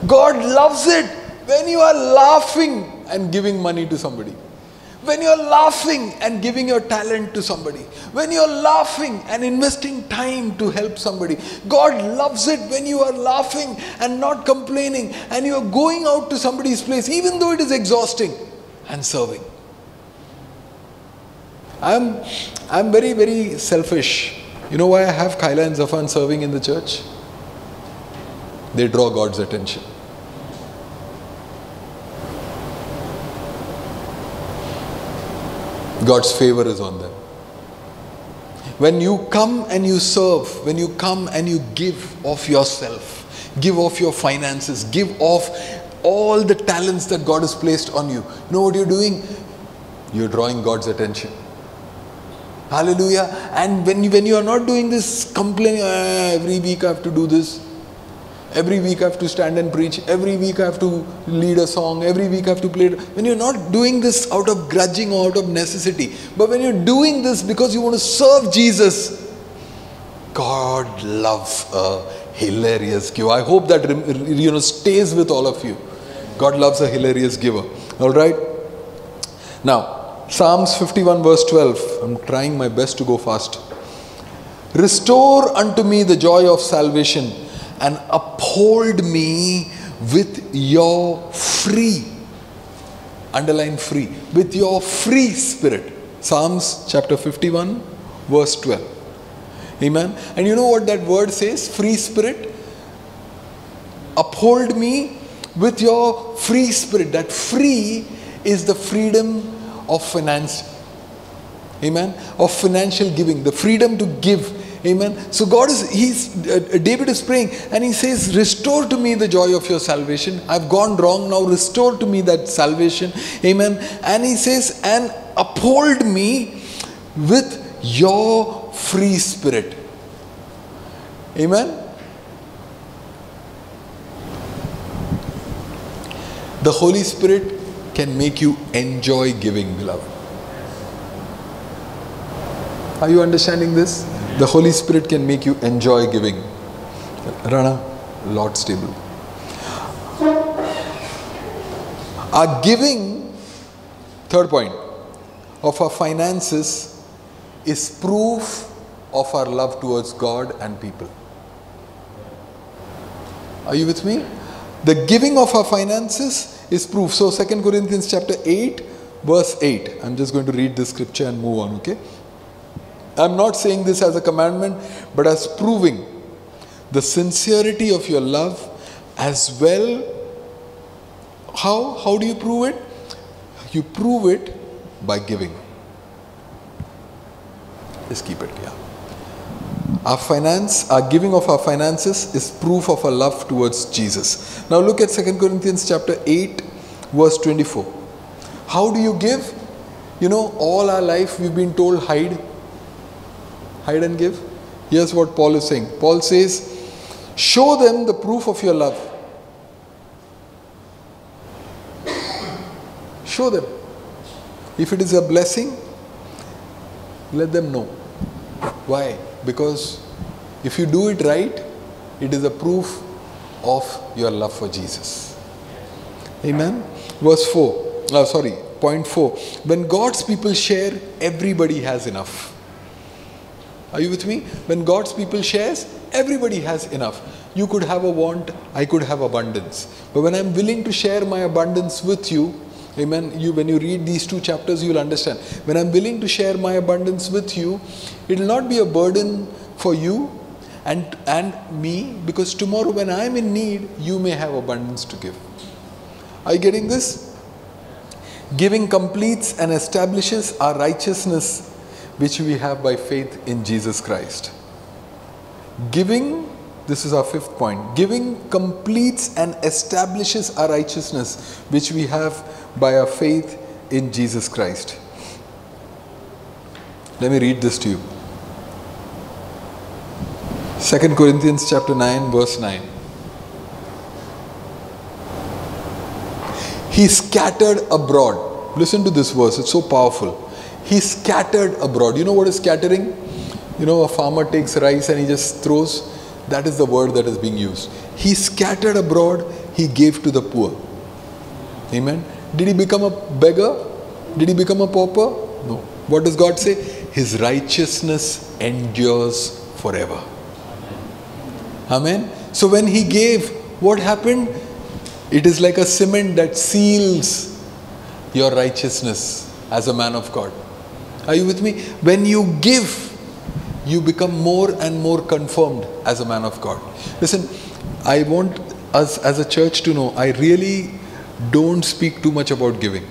God loves it when you are laughing and giving money to somebody. When you're laughing and giving your talent to somebody. When you're laughing and investing time to help somebody. God loves it when you are laughing and not complaining and you're going out to somebody's place even though it is exhausting and serving. I'm very, very selfish. You know why I have Kyla and Zafan serving in the church? They draw God's attention. God's favor is on them. When you come and you serve, when you come and you give of yourself, give of your finances, give of all the talents that God has placed on you, you know what you're doing? You're drawing God's attention. Hallelujah. And when you are not doing this, complaining, every week I have to do this. Every week I have to stand and preach. Every week I have to lead a song. Every week I have to play. When you're not doing this out of grudging or out of necessity, but when you're doing this because you want to serve Jesus, God loves a hilarious giver. I hope that stays with all of you. God loves a hilarious giver. All right. Now, Psalms 51 verse 12. I'm trying my best to go fast. Restore unto me the joy of salvation and uphold me with your free, underline free, with your free spirit. Psalms chapter 51 verse 12. Amen. And you know what that word says? Free spirit. Uphold me with your free spirit. That free is the freedom of finance. Amen. Of financial giving. The freedom to give. Amen. So David is praying and he says, restore to me the joy of your salvation. I've gone wrong, now restore to me that salvation. Amen. And he says, and uphold me with your free spirit. Amen. The Holy Spirit can make you enjoy giving, beloved. Are you understanding this? The Holy Spirit can make you enjoy giving. Rana, Lord stable. Our giving, third point, of our finances is proof of our love towards God and people. Are you with me? The giving of our finances is proof. So 2 Corinthians chapter 8 verse 8. I'm just going to read this scripture and move on, okay? I'm not saying this as a commandment, but as proving the sincerity of your love as well. How do you prove it? You prove it by giving. Just keep it here. Our giving of our finances is proof of our love towards Jesus. Now look at 2 Corinthians chapter 8 verse 24. How do you give? You know, all our life we've been told hide and give. Here's what Paul is saying. Paul says, show them the proof of your love. Show them. If it is a blessing, let them know. Why? Because if you do it right, it is a proof of your love for Jesus. Amen. Point 4. When God's people share, everybody has enough. Are you with me? When God's people shares, everybody has enough. You could have a want, I could have abundance. But when I'm willing to share my abundance with you, amen, when you read these 2 chapters, you'll understand. When I'm willing to share my abundance with you, it will not be a burden for you and me, because tomorrow when I'm in need, you may have abundance to give. Are you getting this? Giving completes and establishes our righteousness, which we have by faith in Jesus Christ. Giving, this is our 5th point. Giving completes and establishes our righteousness, which we have by our faith in Jesus Christ. Let me read this to you. 2 Corinthians chapter 9 verse 9. He scattered abroad. Listen to this verse, it's so powerful. He scattered abroad. You know what is scattering? You know, a farmer takes rice and he just throws. That is the word that is being used. He scattered abroad, he gave to the poor. Amen. Did he become a beggar? Did he become a pauper? No. What does God say? His righteousness endures forever. Amen. So when he gave, what happened? It is like a cement that seals your righteousness as a man of God. Are you with me? When you give, you become more and more confirmed as a man of God. Listen, I want us as a church to know, I really don't speak too much about giving.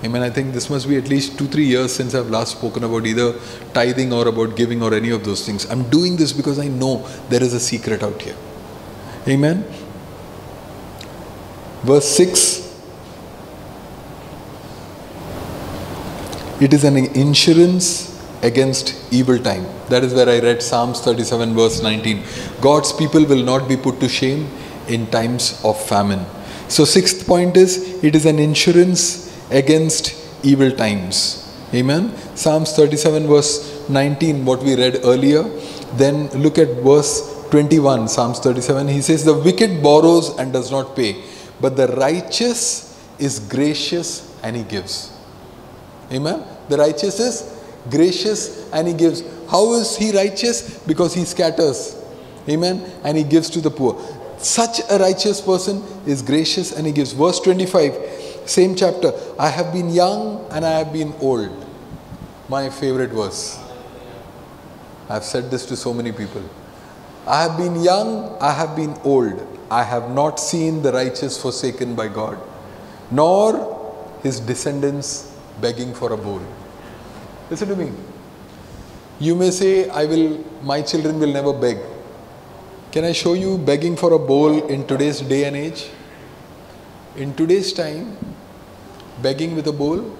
Amen. I think this must be at least 2-3 years since I've last spoken about either tithing or about giving or any of those things. I'm doing this because I know there is a secret out here. Amen. Verse 6. It is an insurance against evil time. That is where I read Psalms 37 verse 19. God's people will not be put to shame in times of famine. So sixth point is, it is an insurance against evil times. Amen. Psalms 37 verse 19, what we read earlier. Then look at verse 21, Psalms 37. He says, the wicked borrows and does not pay, but the righteous is gracious and he gives. Amen. The righteous is gracious and he gives. How is he righteous? Because he scatters. Amen. And he gives to the poor. Such a righteous person is gracious and he gives. Verse 25, same chapter. I have been young and I have been old. My favorite verse. I've said this to so many people. I have been young, I have been old. I have not seen the righteous forsaken by God, nor his descendants begging for a bowl. Listen to me. You may say, my children will never beg. Can I show you begging for a bowl in today's day and age? In today's time, begging with a bowl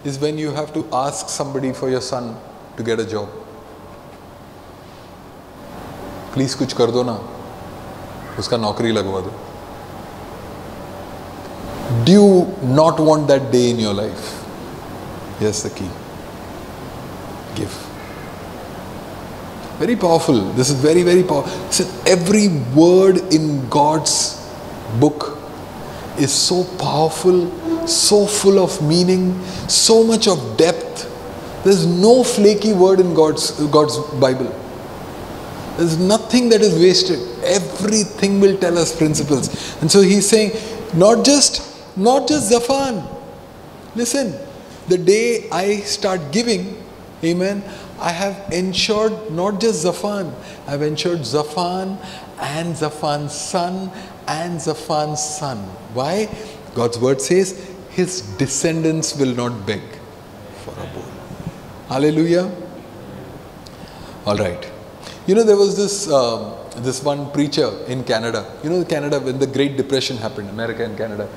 is when you have to ask somebody for your son to get a job. Please kuch kar do na, uska naukri lagwa do. Do you not want that day in your life? Here's the key. Give. Very powerful. This is very, very powerful. So every word in God's book is so powerful, so full of meaning, so much of depth. There's no flaky word in God's Bible. There's nothing that is wasted. Everything will tell us principles. And so he's saying, not just Zaphan. Listen, the day I start giving, amen, I have ensured not just Zaphan, I've ensured Zaphan and Zaphan's son and Zaphan's son. Why? God's word says, his descendants will not beg for a bowl. Hallelujah. All right. You know, there was this one preacher in Canada. You know, Canada, when the Great Depression happened, America and Canada.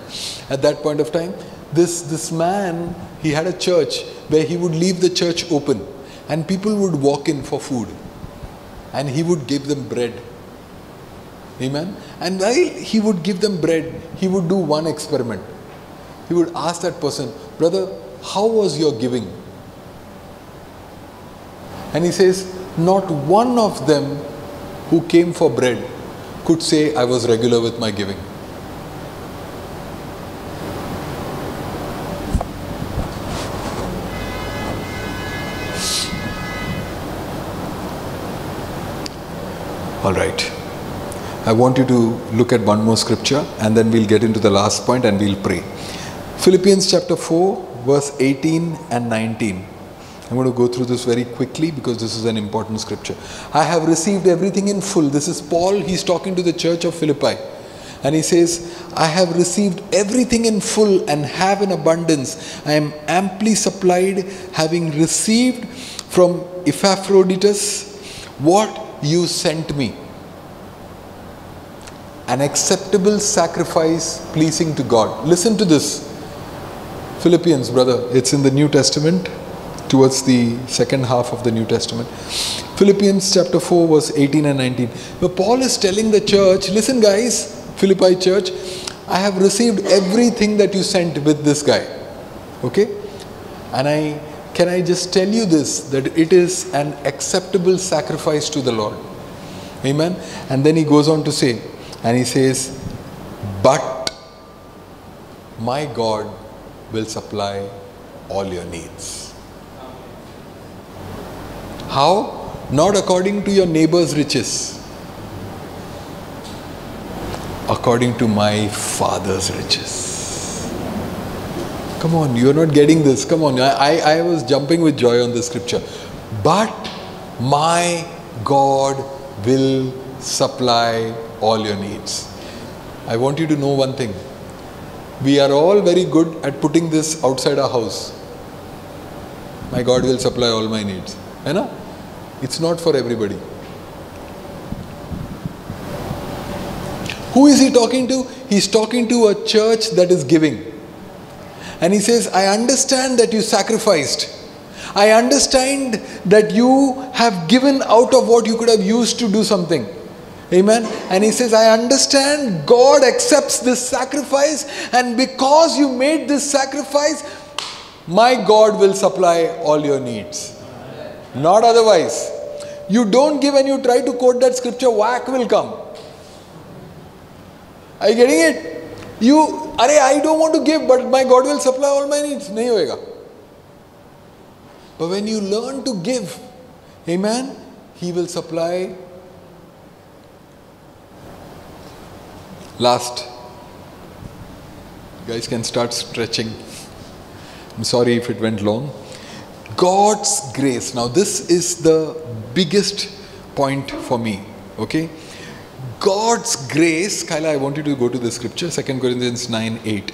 At that point of time, this man, he had a church where he would leave the church open and people would walk in for food and he would give them bread. Amen. And while he would give them bread, he would do one experiment. He would ask that person, brother, how was your giving? And he says, not one of them who came for bread could say, I was regular with my giving. All right. I want you to look at one more scripture and then we'll get into the last point and we'll pray. Philippians chapter 4, verse 18 and 19. I'm going to go through this very quickly because this is an important scripture. I have received everything in full. This is Paul. He's talking to the church of Philippi. And he says, I have received everything in full and have in abundance. I am amply supplied, having received from Epaphroditus what you sent me. An acceptable sacrifice pleasing to God. Listen to this. Philippians, brother. It's in the New Testament. towards the second half of the New Testament. Philippians chapter 4 verse 18 and 19. Where Paul is telling the church, listen guys, Philippi church, I have received everything that you sent with this guy. Okay? And can I just tell you this, that it is an acceptable sacrifice to the Lord. Amen. And then he goes on to say, and he says, but my God will supply all your needs. How? Not according to your neighbor's riches, according to my Father's riches. Come on, you are not getting this. Come on, I was jumping with joy on this scripture. But my God will supply all your needs. I want you to know one thing. We are all very good at putting this outside our house. My God will supply all my needs. It's not for everybody. Who is he talking to? He's talking to a church that is giving. And he says, I understand that you sacrificed. I understand that you have given out of what you could have used to do something. Amen. And he says, I understand God accepts this sacrifice, and because you made this sacrifice, my God will supply all your needs. Not otherwise. You don't give and you try to quote that scripture, whack will come. Are you getting it? I don't want to give, but my God will supply all my needs. Nahi hoega. But when you learn to give, amen, he will supply. Last. You guys can start stretching. I'm sorry if it went long. God's grace. Now this is the biggest point for me. Okay. God's grace, Kyla, I want you to go to the scripture, 2 Corinthians 9:8,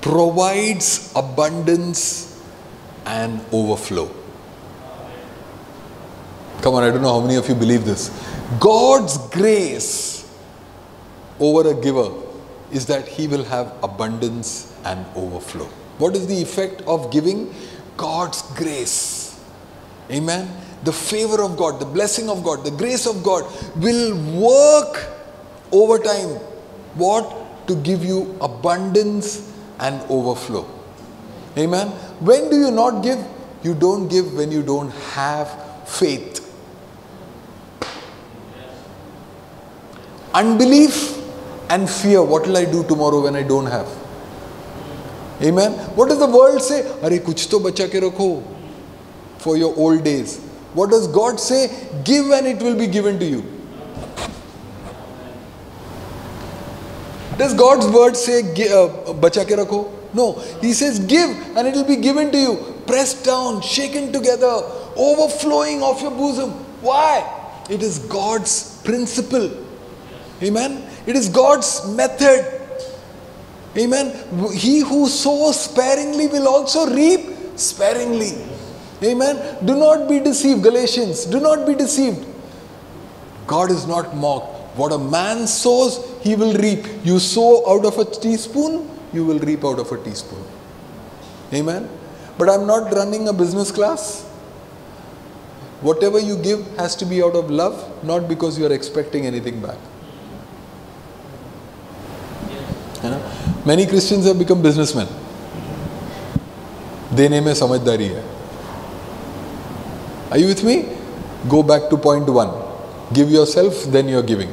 provides abundance and overflow. Come on, I don't know how many of you believe this. God's grace over a giver is that he will have abundance and overflow. What is the effect of giving? God's grace. Amen. The favor of God, the blessing of God, the grace of God will work over time. What? To give you abundance and overflow. Amen. When do you not give? You don't give when you don't have faith. Unbelief and fear. What will I do tomorrow when I don't have? Amen. What does the world say? Arey kuch to bacha ke rakho for your old days. What does God say? Give and it will be given to you. Does God's word say bacha ke rakho? No. He says give and it will be given to you. Pressed down, shaken together, overflowing of your bosom. Why? It is God's principle. Amen. It is God's method. Amen. He who sows sparingly will also reap sparingly. Amen. Do not be deceived, Galatians. Do not be deceived. God is not mocked. What a man sows, he will reap. You sow out of a teaspoon, you will reap out of a teaspoon. Amen. But I'm not running a business class. Whatever you give has to be out of love, not because you are expecting anything back. You know? Many Christians have become businessmen. देने में समझदारी है. Are you with me? Go back to point 1. Give yourself, then you're giving.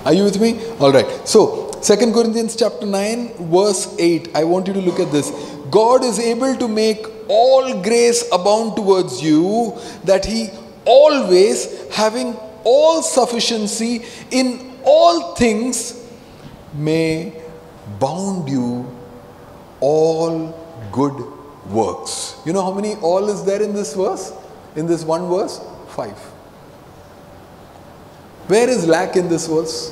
Are you with me? Alright. So, 2 Corinthians chapter 9 verse 8. I want you to look at this. God is able to make all grace abound towards you, that he always, having all sufficiency in all things, may bound you all good works. You know how many all is there in this verse? In this one verse? 5. Where is lack in this verse?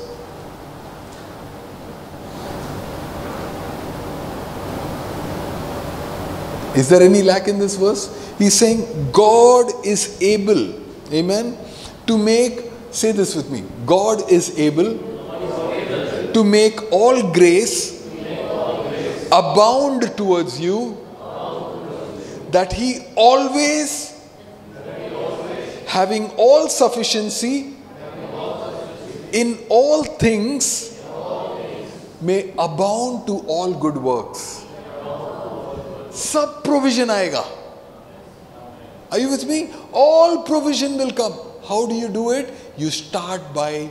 Is there any lack in this verse? He's saying God is able, amen, to make, say this with me, God is able to make all grace abound towards you, that he always, having all sufficiency in all things, may abound to all good works. Sab provision aayega. Are you with me? All provision will come. How do you do it? You start by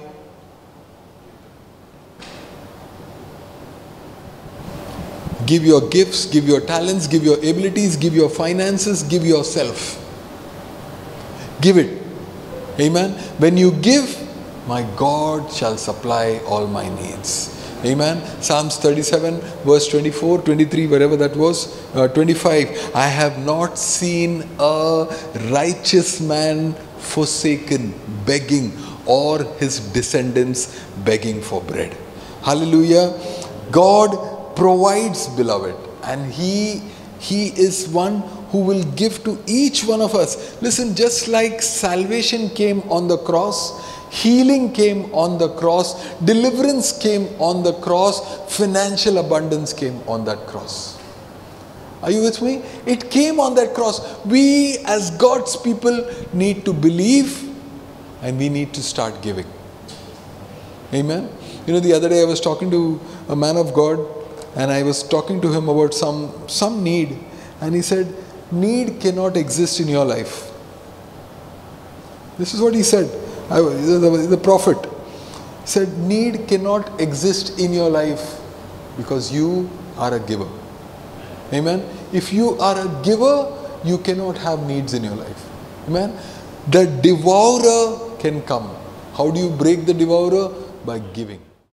give your gifts, give your talents, give your abilities, give your finances, give yourself. Give it. Amen. When you give, my God shall supply all my needs. Amen. Psalms 37 verse 24, 23, wherever that was, 25. I have not seen a righteous man forsaken, begging, or his descendants begging for bread. Hallelujah. God provides, beloved, and He is one who will give to each one of us. Listen, just like salvation came on the cross, healing came on the cross, deliverance came on the cross, financial abundance came on that cross. Are you with me? It came on that cross. We as God's people need to believe, and we need to start giving. Amen. You know, the other day I was talking to a man of God, and I was talking to him about some need, and he said, need cannot exist in your life. This is what he said. The prophet said, need cannot exist in your life because you are a giver. Amen. If you are a giver, you cannot have needs in your life. Amen. The devourer can come. How do you break the devourer? By giving.